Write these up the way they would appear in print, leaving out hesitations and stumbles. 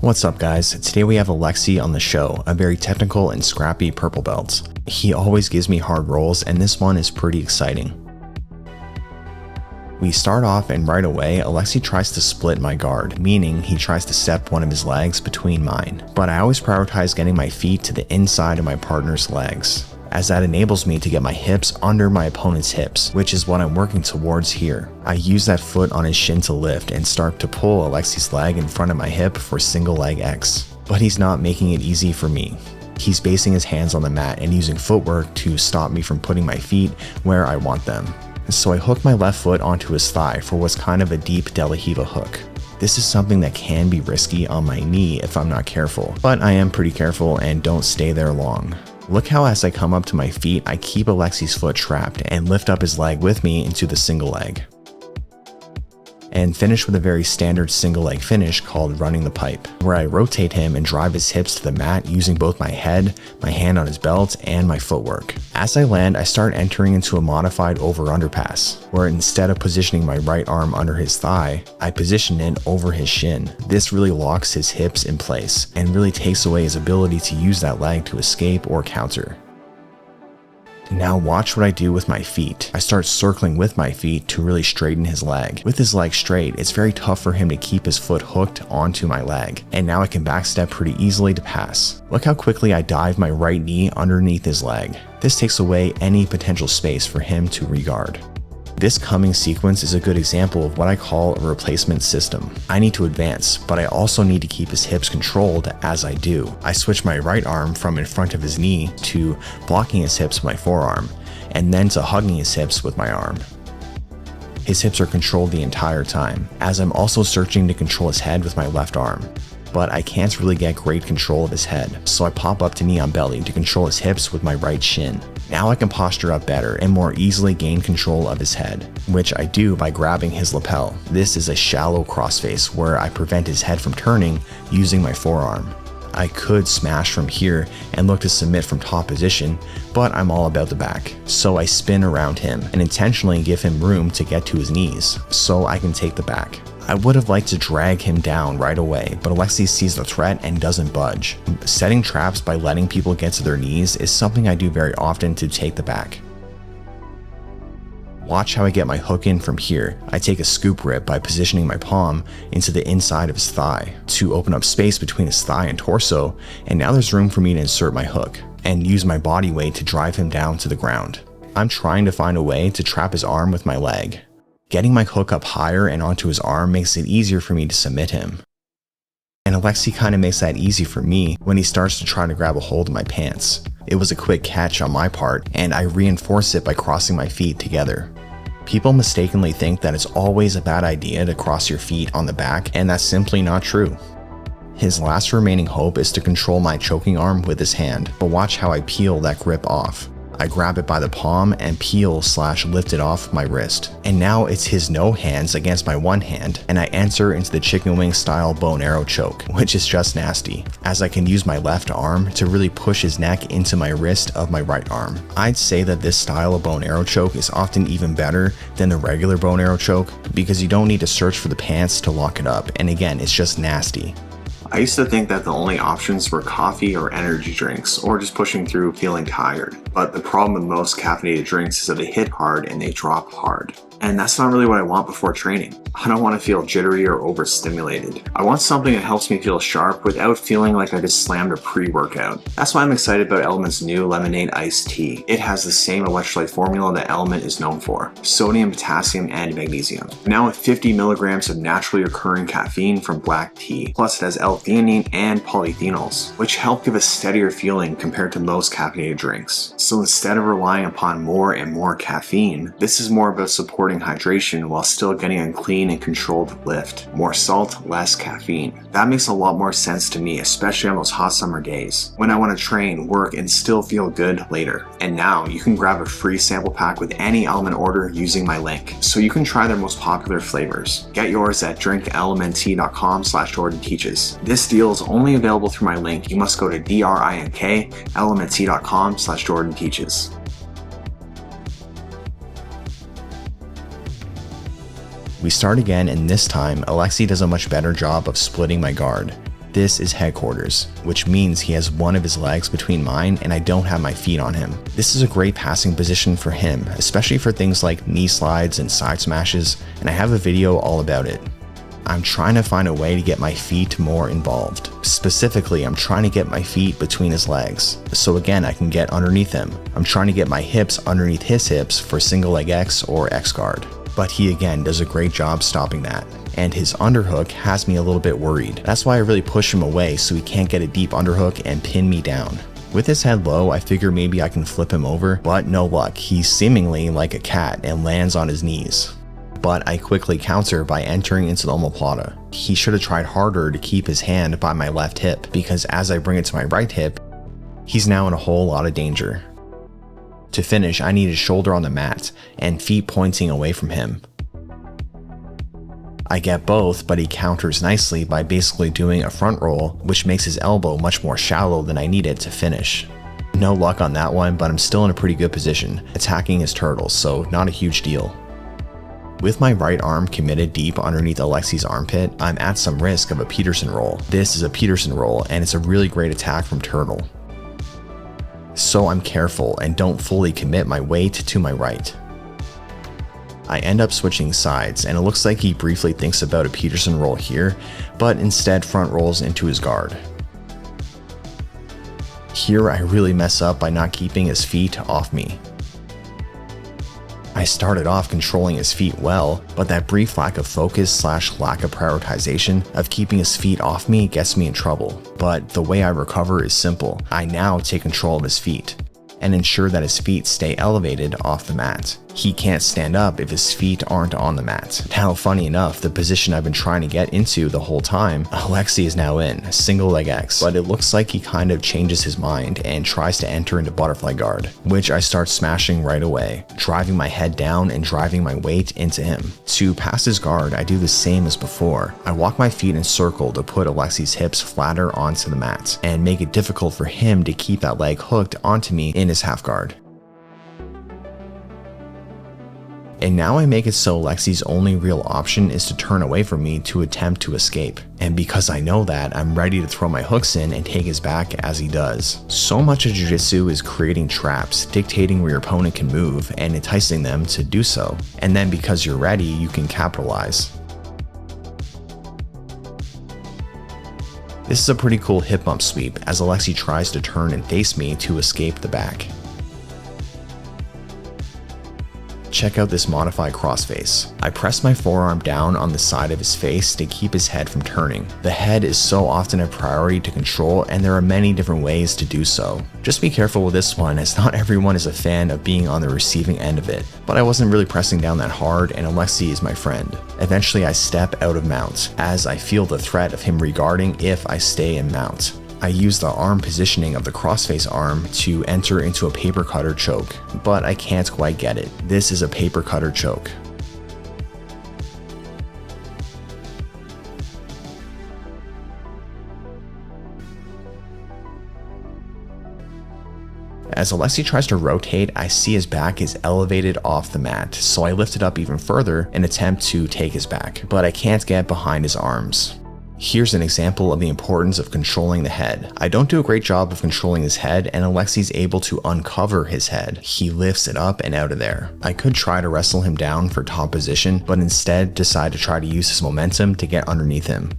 What's up guys, today we have Alexi on the show, a very technical and scrappy purple belt. He always gives me hard rolls and this one is pretty exciting. We start off and right away, Alexi tries to split my guard, meaning he tries to step one of his legs between mine. But I always prioritize getting my feet to the inside of my partner's legs, as that enables me to get my hips under my opponent's hips, which is what I'm working towards here. I use that foot on his shin to lift and start to pull Alexi's leg in front of my hip for single leg X. But he's not making it easy for me. He's basing his hands on the mat and using footwork to stop me from putting my feet where I want them. So I hook my left foot onto his thigh for what's kind of a deep De La Riva hook. This is something that can be risky on my knee if I'm not careful, but I am pretty careful and don't stay there long. Look how as I come up to my feet, I keep Alexi's foot trapped and lift up his leg with me into the single leg. And finish with a very standard single leg finish called running the pipe, where I rotate him and drive his hips to the mat using both my head, my hand on his belt, and my footwork. As I land, I start entering into a modified over-under pass, where instead of positioning my right arm under his thigh, I position it over his shin. This really locks his hips in place and really takes away his ability to use that leg to escape or counter. Now watch what I do with my feet. I start circling with my feet to really straighten his leg. With his leg straight, it's very tough for him to keep his foot hooked onto my leg, and now I can backstep pretty easily to pass. Look how quickly I dive my right knee underneath his leg. This takes away any potential space for him to regard. This coming sequence is a good example of what I call a replacement system. I need to advance, but I also need to keep his hips controlled as I do. I switch my right arm from in front of his knee to blocking his hips with my forearm, and then to hugging his hips with my arm. His hips are controlled the entire time, as I'm also searching to control his head with my left arm. But I can't really get great control of his head, so I pop up to knee on belly to control his hips with my right shin. Now I can posture up better and more easily gain control of his head, which I do by grabbing his lapel. This is a shallow crossface where I prevent his head from turning using my forearm. I could smash from here and look to submit from top position, but I'm all about the back. So I spin around him and intentionally give him room to get to his knees so I can take the back. I would have liked to drag him down right away, but Alexi sees the threat and doesn't budge. Setting traps by letting people get to their knees is something I do very often to take the back. Watch how I get my hook in from here. I take a scoop rip by positioning my palm into the inside of his thigh to open up space between his thigh and torso, and now there's room for me to insert my hook and use my body weight to drive him down to the ground. I'm trying to find a way to trap his arm with my leg. Getting my hook up higher and onto his arm makes it easier for me to submit him. And Alexi kind of makes that easy for me when he starts to try to grab a hold of my pants. It was a quick catch on my part, and I reinforce it by crossing my feet together. People mistakenly think that it's always a bad idea to cross your feet on the back, and that's simply not true. His last remaining hope is to control my choking arm with his hand, but watch how I peel that grip off. I grab it by the palm and peel/lift it off my wrist. And now it's his no hands against my one hand, and I enter into the chicken wing style bow and arrow choke, which is just nasty, as I can use my left arm to really push his neck into my wrist of my right arm. I'd say that this style of bow and arrow choke is often even better than the regular bow and arrow choke because you don't need to search for the pants to lock it up, and again, it's just nasty. I used to think that the only options were coffee or energy drinks, or just pushing through feeling tired. But the problem with most caffeinated drinks is that they hit hard and they drop hard. And that's not really what I want before training. I don't want to feel jittery or overstimulated. I want something that helps me feel sharp without feeling like I just slammed a pre-workout. That's why I'm excited about Element's new lemonade iced tea. It has the same electrolyte formula that Element is known for: sodium, potassium, and magnesium. Now with 50 milligrams of naturally occurring caffeine from black tea. Plus it has L-theanine and polyphenols, which help give a steadier feeling compared to most caffeinated drinks. So instead of relying upon more and more caffeine, this is more about supporting hydration while still getting a clean and controlled lift. More salt, less caffeine. That makes a lot more sense to me, especially on those hot summer days when I want to train, work, and still feel good later. And now you can grab a free sample pack with any Element order using my link, so you can try their most popular flavors. Get yours at drinkelementtea.com/JordanTeaches. This deal is only available through my link. You must go to drinkelementtea.com/JordanTeaches. We start again, and this time, Alexi does a much better job of splitting my guard. This is headquarters, which means he has one of his legs between mine and I don't have my feet on him. This is a great passing position for him, especially for things like knee slides and side smashes, and I have a video all about it. I'm trying to find a way to get my feet more involved. Specifically, I'm trying to get my feet between his legs, so again I can get underneath him. I'm trying to get my hips underneath his hips for single leg X or X guard. But he again does a great job stopping that. And his underhook has me a little bit worried. That's why I really push him away so he can't get a deep underhook and pin me down. With his head low, I figure maybe I can flip him over, but no luck. He's seemingly like a cat and lands on his knees. But I quickly counter by entering into the omoplata. He should have tried harder to keep his hand by my left hip, because as I bring it to my right hip, he's now in a whole lot of danger. To finish, I need his shoulder on the mat and feet pointing away from him. I get both, but he counters nicely by basically doing a front roll, which makes his elbow much more shallow than I needed to finish. No luck on that one, but I'm still in a pretty good position, attacking his turtles, so not a huge deal. With my right arm committed deep underneath Alexi's armpit, I'm at some risk of a Peterson roll. This is a Peterson roll, and it's a really great attack from Turtle. So I'm careful and don't fully commit my weight to my right. I end up switching sides, and it looks like he briefly thinks about a Peterson roll here, but instead front rolls into his guard. Here I really mess up by not keeping his feet off me. I started off controlling his feet well, but that brief lack of focus / lack of prioritization of keeping his feet off me gets me in trouble. But the way I recover is simple. I now take control of his feet and ensure that his feet stay elevated off the mat. He can't stand up if his feet aren't on the mat. Now, funny enough, the position I've been trying to get into the whole time, Alexi is now in, single leg X, but it looks like he kind of changes his mind and tries to enter into butterfly guard, which I start smashing right away, driving my head down and driving my weight into him. To pass his guard, I do the same as before. I walk my feet in circle to put Alexi's hips flatter onto the mat and make it difficult for him to keep that leg hooked onto me in his half guard. And now I make it so Lexi's only real option is to turn away from me to attempt to escape. And because I know that, I'm ready to throw my hooks in and take his back as he does. So much of Jiu-Jitsu is creating traps, dictating where your opponent can move and enticing them to do so. And then because you're ready, you can capitalize. This is a pretty cool hip bump sweep as Alexi tries to turn and face me to escape the back. Check out this modified crossface. I press my forearm down on the side of his face to keep his head from turning. The head is so often a priority to control, and there are many different ways to do so. Just be careful with this one, as not everyone is a fan of being on the receiving end of it. But I wasn't really pressing down that hard, and Alexi is my friend. Eventually I step out of mount, as I feel the threat of him regarding if I stay in mount. I use the arm positioning of the crossface arm to enter into a paper cutter choke, but I can't quite get it. This is a paper cutter choke. As Alexi tries to rotate, I see his back is elevated off the mat, so I lift it up even further and attempt to take his back, but I can't get behind his arms. Here's an example of the importance of controlling the head. I don't do a great job of controlling his head, and Alexi's able to uncover his head. He lifts it up and out of there. I could try to wrestle him down for top position, but instead decide to try to use his momentum to get underneath him.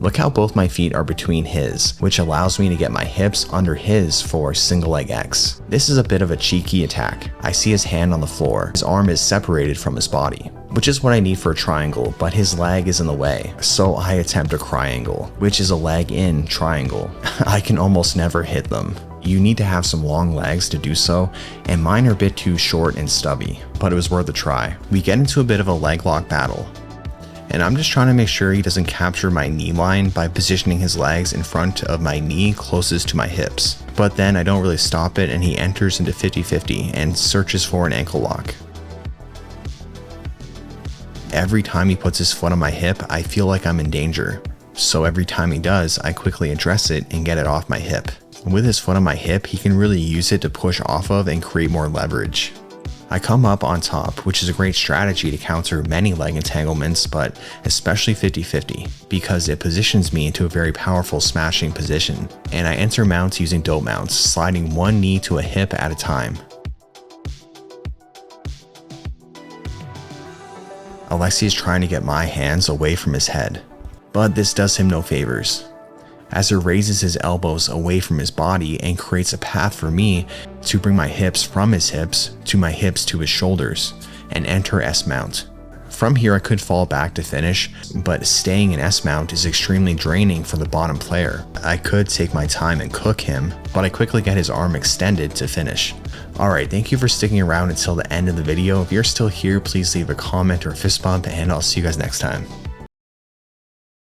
Look how both my feet are between his, which allows me to get my hips under his for single leg X. This is a bit of a cheeky attack. I see his hand on the floor. His arm is separated from his body, which is what I need for a triangle, but his leg is in the way. So I attempt a triangle, which is a leg in triangle. I can almost never hit them. You need to have some long legs to do so, and mine are a bit too short and stubby, but it was worth a try. We get into a bit of a leg lock battle, and I'm just trying to make sure he doesn't capture my knee line by positioning his legs in front of my knee closest to my hips. But then I don't really stop it, and he enters into 50-50 and searches for an ankle lock. Every time he puts his foot on my hip, I feel like I'm in danger. So every time he does, I quickly address it and get it off my hip. With his foot on my hip, he can really use it to push off of and create more leverage. I come up on top, which is a great strategy to counter many leg entanglements, but especially 50-50, because it positions me into a very powerful smashing position, and I enter mounts using dope mounts, sliding one knee to a hip at a time. Alexi is trying to get my hands away from his head, but this does him no favors, as he raises his elbows away from his body and creates a path for me to bring my hips from his hips to my hips to his shoulders and enter S-mount. From here I could fall back to finish, but staying in S-mount is extremely draining for the bottom player. I could take my time and cook him, but I quickly get his arm extended to finish. Alright, thank you for sticking around until the end of the video. If you're still here, please leave a comment or a fist bump, and I'll see you guys next time.